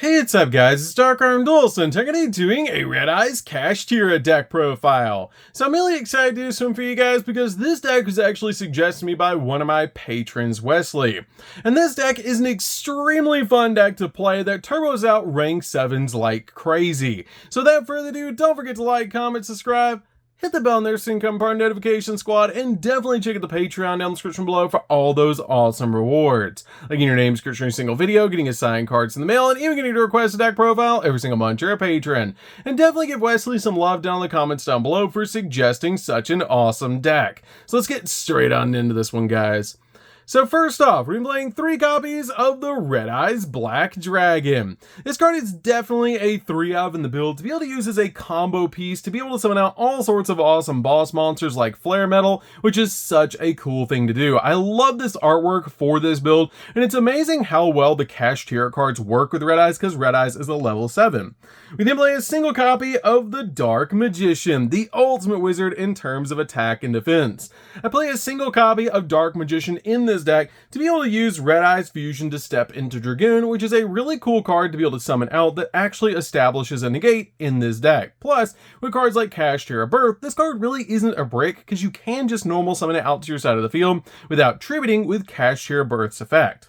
Hey, what's up guys, it's DarkArmedDuelist and I'm going to be doing a Red Eyes Kashtira deck profile. So I'm really excited to do this one for you guys because this deck was actually suggested to me by one of my patrons, Wesley. And this deck is an extremely fun deck to play that turbos out rank 7s like crazy. So without further ado, don't forget to like, comment, subscribe, hit the bell on there so you can become part of the notification squad, and definitely check out the Patreon down in the description below for all those awesome rewards. Like getting your name description in a single video, getting assigned cards in the mail, and even getting to request a deck profile every single month you're a patron. And definitely give Wesley some love down in the comments down below for suggesting such an awesome deck. So let's get straight on into this one, guys. So first off, we're playing 3 copies of the Red Eyes Black Dragon. This card is definitely a 3-of in the build to be able to use as a combo piece to be able to summon out all sorts of awesome boss monsters like Flare Metal, which is such a cool thing to do. I love this artwork for this build, and it's amazing how well the Kashtira cards work with Red Eyes because Red Eyes is a level 7. We then play a single copy of the Dark Magician, the ultimate wizard in terms of attack and defense. I play a single copy of Dark Magician in this deck to be able to use Red Eyes Fusion to step into Dragoon, which is a really cool card to be able to summon out that actually establishes a negate in this deck. Plus, with cards like Kashtira Birth, this card really isn't a brick because you can just normal summon it out to your side of the field without tributing with Kashtira Birth's effect.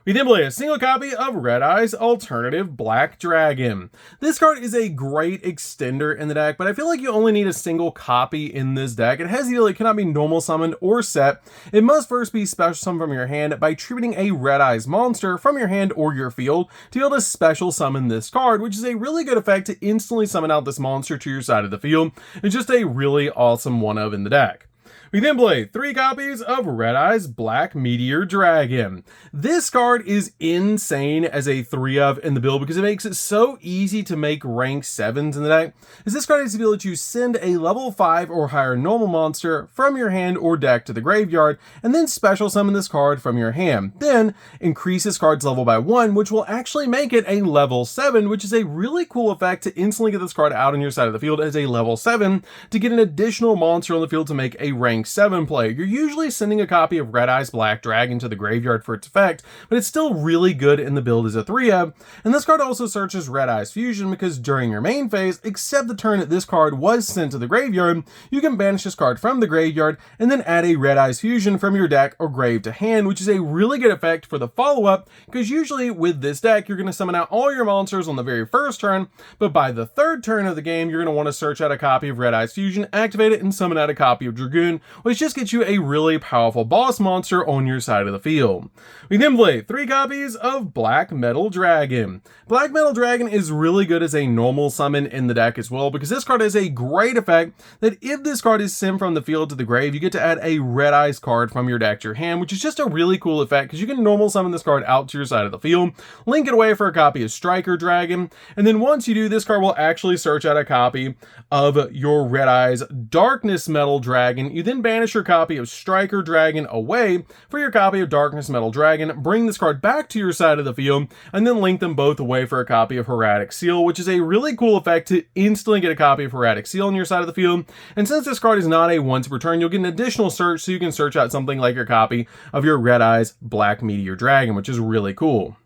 We then play a single copy of Red Eyes Alternative Black Dragon. This card is a great extender in the deck, but I feel like you only need a single copy in this deck. It has the ability, it cannot be normal summoned or set. It must first be special summoned from your hand by tributing a Red Eyes monster from your hand or your field to be able to special summon this card, which is a really good effect to instantly summon out this monster to your side of the field. It's just a really awesome 1-of in the deck. We then play 3 copies of Red Eyes Black Meteor Dragon. This card is insane as a 3-of in the build because it makes it so easy to make rank 7s in the deck, as this card has the ability to send a level 5 or higher normal monster from your hand or deck to the graveyard, and then special summon this card from your hand. Then increase this card's level by 1, which will actually make it a level 7, which is a really cool effect to instantly get this card out on your side of the field as a level 7 to get an additional monster on the field to make a rank 7 play. You're usually sending a copy of Red Eyes Black Dragon to the graveyard for its effect, but it's still really good in the build as a 3-of, and this card also searches Red Eyes Fusion because during your main phase, except the turn that this card was sent to the graveyard, you can banish this card from the graveyard and then add a Red Eyes Fusion from your deck or grave to hand, which is a really good effect for the follow-up because usually with this deck, you're going to summon out all your monsters on the very first turn, but by the 3rd turn of the game, you're going to want to search out a copy of Red Eyes Fusion, activate it, and summon out a copy of Dragoon, which just gets you a really powerful boss monster on your side of the field. We then play 3 copies of Black Metal Dragon. Black Metal Dragon is really good as a normal summon in the deck as well because this card has a great effect that if this card is sent from the field to the grave, you get to add a Red Eyes card from your deck to your hand, which is just a really cool effect because you can normal summon this card out to your side of the field, link it away for a copy of Striker Dragon, and then once you do, this card will actually search out a copy of your Red Eyes Darkness Metal Dragon. You then banish your copy of Striker Dragon away for your copy of Darkness Metal Dragon, bring this card back to your side of the field, and then link them both away for a copy of Hieratic Seal, which is a really cool effect to instantly get a copy of Hieratic Seal on your side of the field. And since this card is not a once per turn, you'll get an additional search so you can search out something like your copy of your Red Eyes Black Meteor Dragon, which is really cool.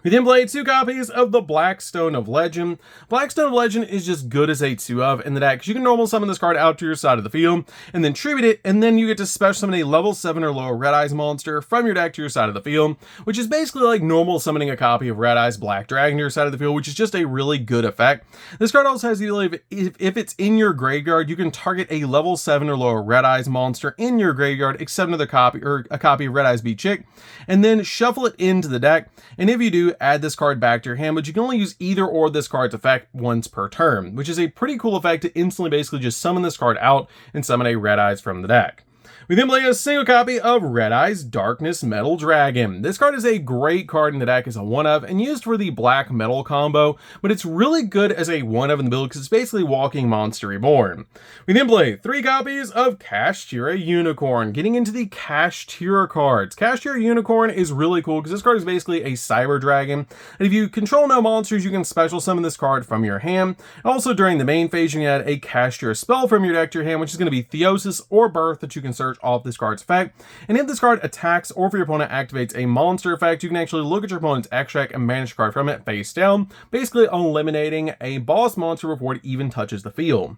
We then play 2 copies of the Blackstone of Legend. Blackstone of Legend is just good as a 2-of in the deck because you can normal summon this card out to your side of the field and then tribute it, and then you get to special summon a level 7 or lower Red Eyes monster from your deck to your side of the field, which is basically like normal summoning a copy of Red Eyes Black Dragon to your side of the field, which is just a really good effect. This card also has the ability, if it's in your graveyard, you can target a level 7 or lower Red Eyes monster in your graveyard except another copy or a copy of Red Eyes Be Chick, and then shuffle it into the deck, and if you do, add this card back to your hand, but you can only use either or this card's effect once per turn, which is a pretty cool effect to instantly basically just summon this card out and summon a Red Eyes from the deck. We then play a single copy of Red Eyes Darkness Metal Dragon. This card is a great card in the deck as a 1-of and used for the black metal combo, but it's really good as a 1-of in the build because it's basically walking Monster Reborn. We then play 3 copies of Kashtira Unicorn. Getting into the Kashtira cards. Kashtira Unicorn is really cool because this card is basically a cyber dragon, and if you control no monsters, you can special summon this card from your hand. Also during the main phase, you can add a Kashtira spell from your deck to your hand, which is going to be Theosis or Birth that you can search search off this card's effect. And if this card attacks or if your opponent activates a monster effect, you can actually look at your opponent's extract and banish a card from it face down, basically eliminating a boss monster before it even touches the field.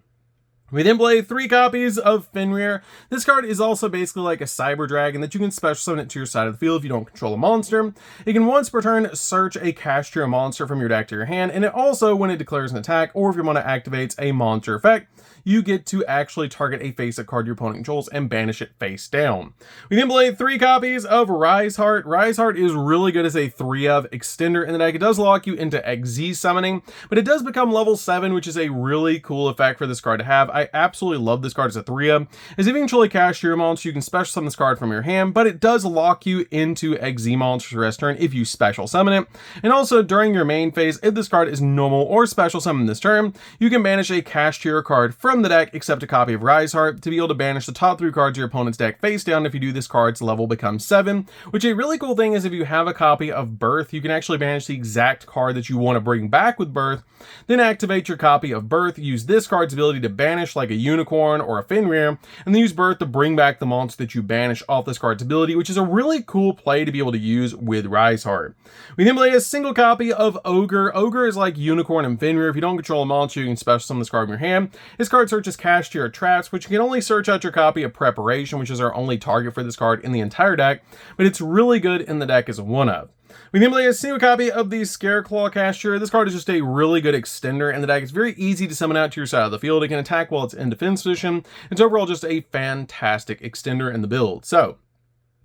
We then play 3 copies of Fenrir. This card is also basically like a cyber dragon that you can special summon it to your side of the field if you don't control a monster. It can once per turn search a Kashtira monster from your deck to your hand, and it also, when it declares an attack or if your opponent activates a monster effect, you get to actually target a face-up card your opponent controls and banish it face down. We then play 3 copies of Rise Heart. Rise Heart is really good as a 3-of extender in the deck. It does lock you into XZ summoning, but it does become level 7, which is a really cool effect for this card to have. I absolutely love this card as a 3-of. As if you control a Kashtira monster, you can special summon this card from your hand, but it does lock you into XZ monsters for rest turn if you special summon it. And also during your main phase, if this card is normal or special summon this turn, you can banish a Kashtira card from the deck except a copy of Rise Heart to be able to banish the top 3 cards of your opponent's deck face down. If you do, this card's level becomes 7, which a really cool thing is if you have a copy of Birth, you can actually banish the exact card that you want to bring back with Birth, then activate your copy of Birth, use this card's ability to banish like a Unicorn or a Fenrir, and then use Birth to bring back the monster that you banish off this card's ability, which is a really cool play to be able to use with Rise Heart. We then play a single copy of Ogre. Ogre is like Unicorn and Fenrir. If you don't control a monster, you can special summon this card from your hand. This card searches Kashtira traps, which you can only search out your copy of Preparation, which is our only target for this card in the entire deck, but it's really good in the deck as a 1-of. We then play a single copy of the Scareclaw Kashtira. This card is just a really good extender in the deck. It's very easy to summon out to your side of the field. It can attack while it's in defense position. It's overall just a fantastic extender in the build. So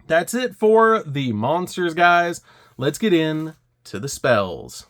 that's it for the monsters, guys. Let's get in to the spells.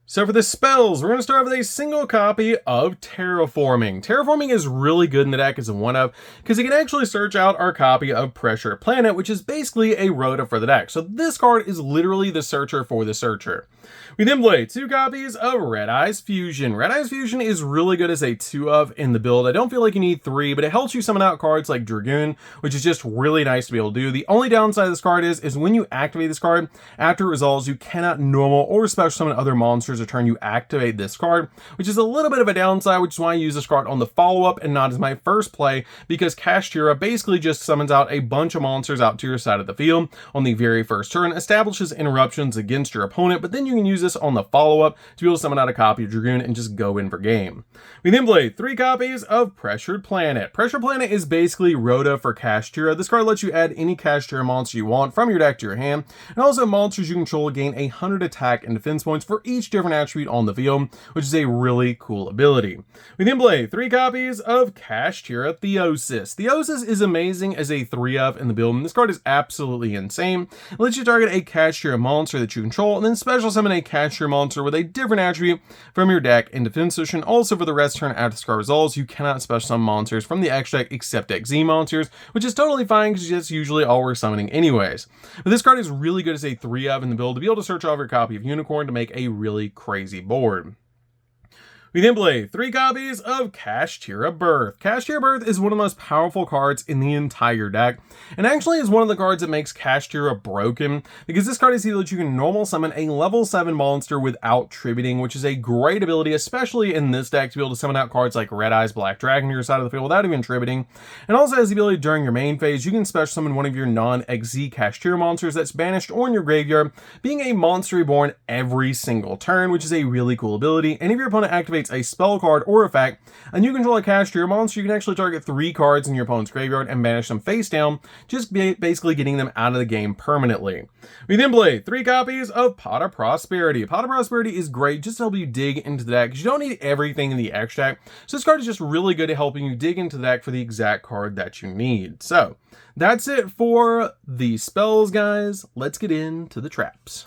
So for the spells, we're going to start with a single copy of Terraforming. Terraforming is really good in the deck as a 1-of because it can actually search out our copy of Pressure Planet, which is basically a Rhoda for the deck. So this card is literally the searcher for the searcher. We then play 2 copies of Red Eyes Fusion. Red Eyes Fusion is really good as a 2-of in the build. I don't feel like you need 3, but it helps you summon out cards like Dragoon, which is just really nice to be able to do. The only downside of this card is when you activate this card, after it resolves, you cannot normal or special summon other monsters a turn you activate this card, which is a little bit of a downside, which is why I use this card on the follow-up and not as my first play, because Kashtira basically just summons out a bunch of monsters out to your side of the field on the very first turn, establishes interruptions against your opponent, but then you can use this on the follow-up to be able to summon out a copy of Dragoon and just go in for game. We then play 3 copies of Pressured Planet. Pressured Planet is basically Rhoda for Kashtira. This card lets you add any Kashtira monster you want from your deck to your hand, and also monsters you control gain 100 attack and defense points for each different attribute on the field, which is a really cool ability. We then play 3 copies of Kashtira Theosis. Theosis is amazing as a 3-of in the build, and this card is absolutely insane. It lets you target a Kashtira monster that you control, and then special summon a Kashtira monster with a different attribute from your deck in defense position. Also for the rest turn after this card resolves, you cannot special summon monsters from the X deck except XZ monsters, which is totally fine because that's usually all we're summoning anyways. But this card is really good as a 3-of in the build to be able to search off your copy of Unicorn to make a really crazy board. We then play 3 copies of Kashtira Birth. Kashtira Birth is one of the most powerful cards in the entire deck, and actually is one of the cards that makes Kashtira broken, because this card is either that you can normal summon a level 7 monster without tributing, which is a great ability, especially in this deck, to be able to summon out cards like Red Eyes Black Dragon to your side of the field without even tributing. And also has the ability during your main phase, you can special summon one of your non-XZ Kashtira monsters that's banished or in your graveyard, being a monster reborn every single turn, which is a really cool ability. And if your opponent activates a spell card or effect, and you control a Kashtira monster, you can actually target 3 cards in your opponent's graveyard and banish them face down, just basically getting them out of the game permanently. We then play 3 copies of Pot of Prosperity. Pot of Prosperity is great just to help you dig into the deck, because you don't need everything in the extract, so this card is just really good at helping you dig into the deck for the exact card that you need. So that's it for the spells, guys. Let's get into the traps.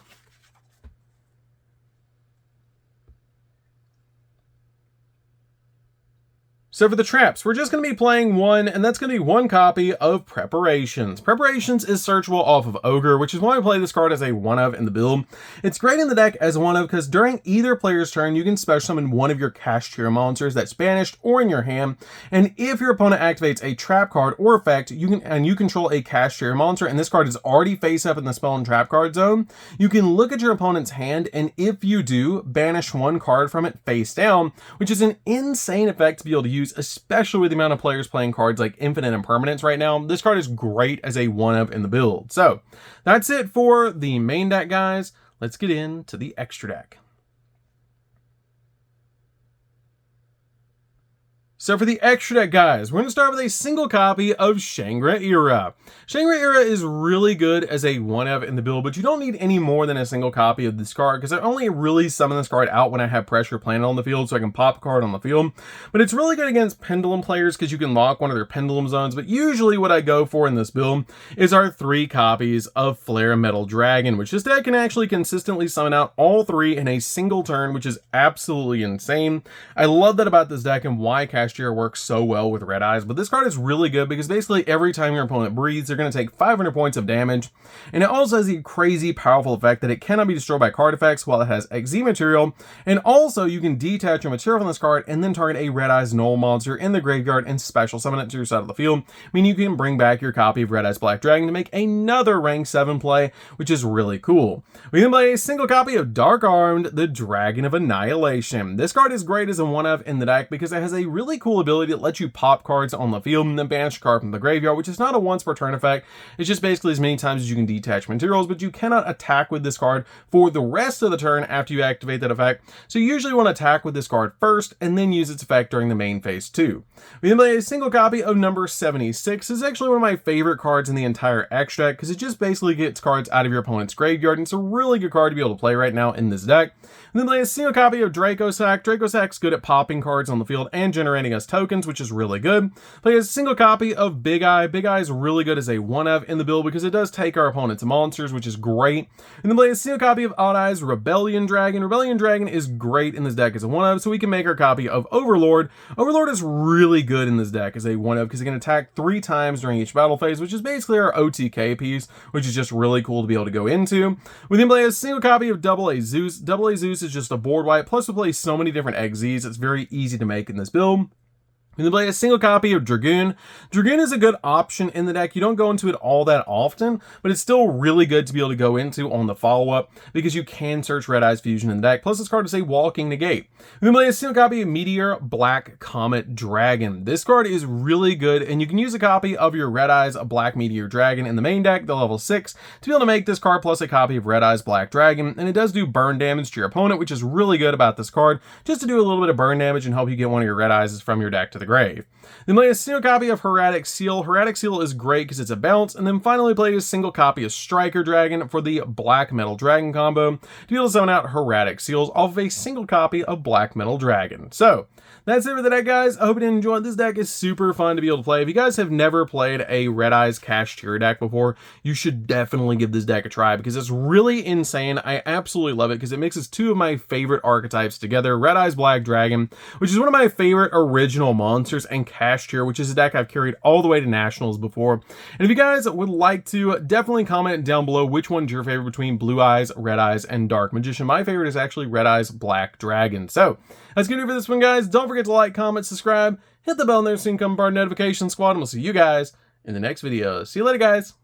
So for the traps, we're just going to be playing one, and that's going to be one copy of Preparations. Preparations is searchable off of Ogre, which is why we play this card as a 1-of in the build. It's great in the deck as a 1-of because during either player's turn, you can special summon one of your Kashtira monsters that's banished or in your hand, and if your opponent activates a trap card or effect, you control a Kashtira monster, and this card is already face up in the spell and trap card zone, you can look at your opponent's hand, and if you do, banish one card from it face down, which is an insane effect to be able to use, especially with the amount of players playing cards like Infinite Impermanence right now. This card is great as a 1-of in the build. So that's it for the main deck, guys. Let's get into the extra deck. So for the extra deck, guys, we're going to start with a single copy of Shangri-Era. Shangri-Era is really good as a 1-of in the build, but you don't need any more than a single copy of this card, because I only really summon this card out when I have pressure planted on the field, so I can pop a card on the field. But it's really good against Pendulum players, because you can lock one of their Pendulum zones, but usually what I go for in this build is our 3 copies of Flare Metal Dragon, which this deck can actually consistently summon out all 3 in a single turn, which is absolutely insane. I love that about this deck and why Kashtira works so well with Red Eyes, but this card is really good because basically every time your opponent breathes, they're going to take 500 points of damage, and it also has a crazy powerful effect that it cannot be destroyed by card effects while it has XZ material, and also you can detach your material from this card and then target a Red Eyes Null monster in the graveyard and special summon it to your side of the field, meaning you can bring back your copy of Red Eyes Black Dragon to make another rank 7 play, which is really cool. We then play a single copy of Dark Armed, the Dragon of Annihilation. This card is great as a 1-of in the deck because it has a really cool ability that lets you pop cards on the field and then banish a card from the graveyard, which is not a once per turn effect. It's just basically as many times as you can detach materials, but you cannot attack with this card for the rest of the turn after you activate that effect. So you usually want to attack with this card first and then use its effect during the main phase too. We then play a single copy of number 76. This is actually one of my favorite cards in the entire extra deck because it just basically gets cards out of your opponent's graveyard, and it's a really good card to be able to play right now in this deck. And then play a single copy of Dracosack. Dracosack's good at popping cards on the field and generating us tokens, which is really good. Play a single copy of Big Eye. Big Eye is really good as a 1-of in the build because it does take our opponent's monsters, which is great. And then play a single copy of Odd Eye's Rebellion Dragon. Rebellion Dragon is great in this deck as a 1-of, so we can make our copy of Overlord. Overlord is really good in this deck as a 1-of because it can attack 3 times during each battle phase, which is basically our OTK piece, which is just really cool to be able to go into. We then play a single copy of Double A Zeus. Double A Zeus is just a board wipe, plus we play so many different XZs, it's very easy to make in this build. We then play a single copy of Dragoon. Dragoon is a good option in the deck. You don't go into it all that often, but it's still really good to be able to go into on the follow-up because you can search Red Eyes Fusion in the deck. Plus this card is a walking negate. We then play a single copy of Meteor Black Comet Dragon. This card is really good, and you can use a copy of your Red Eyes Black Meteor Dragon in the main deck, the level 6, to be able to make this card plus a copy of Red Eyes Black Dragon, and it does do burn damage to your opponent, which is really good about this card, just to do a little bit of burn damage and help you get one of your Red Eyes from your deck to the grave. Then play a single copy of Hieratic Seal. Hieratic Seal is great because it's a bounce, and then finally play a single copy of Striker Dragon for the Black Metal Dragon combo to be able to summon out Hieratic Seals off of a single copy of Black Metal Dragon. So that's it for the deck, guys. I hope you enjoyed. This deck is super fun to be able to play. If you guys have never played a Red Eyes Kashtira deck before, you should definitely give this deck a try because it's really insane. I absolutely love it because it mixes 2 of my favorite archetypes together, Red Eyes Black Dragon, which is one of my favorite original monsters, and Kashtira, which is a deck I've carried all the way to Nationals before. And if you guys would like to, definitely comment down below which one's your favorite between Blue Eyes, Red Eyes, and Dark Magician. My favorite is actually Red Eyes Black Dragon. So that's gonna do it for this one, guys. Don't forget to like, comment, subscribe, hit the bell, and there soon come part notification squad, and we'll see you guys in the next video. See you later, guys.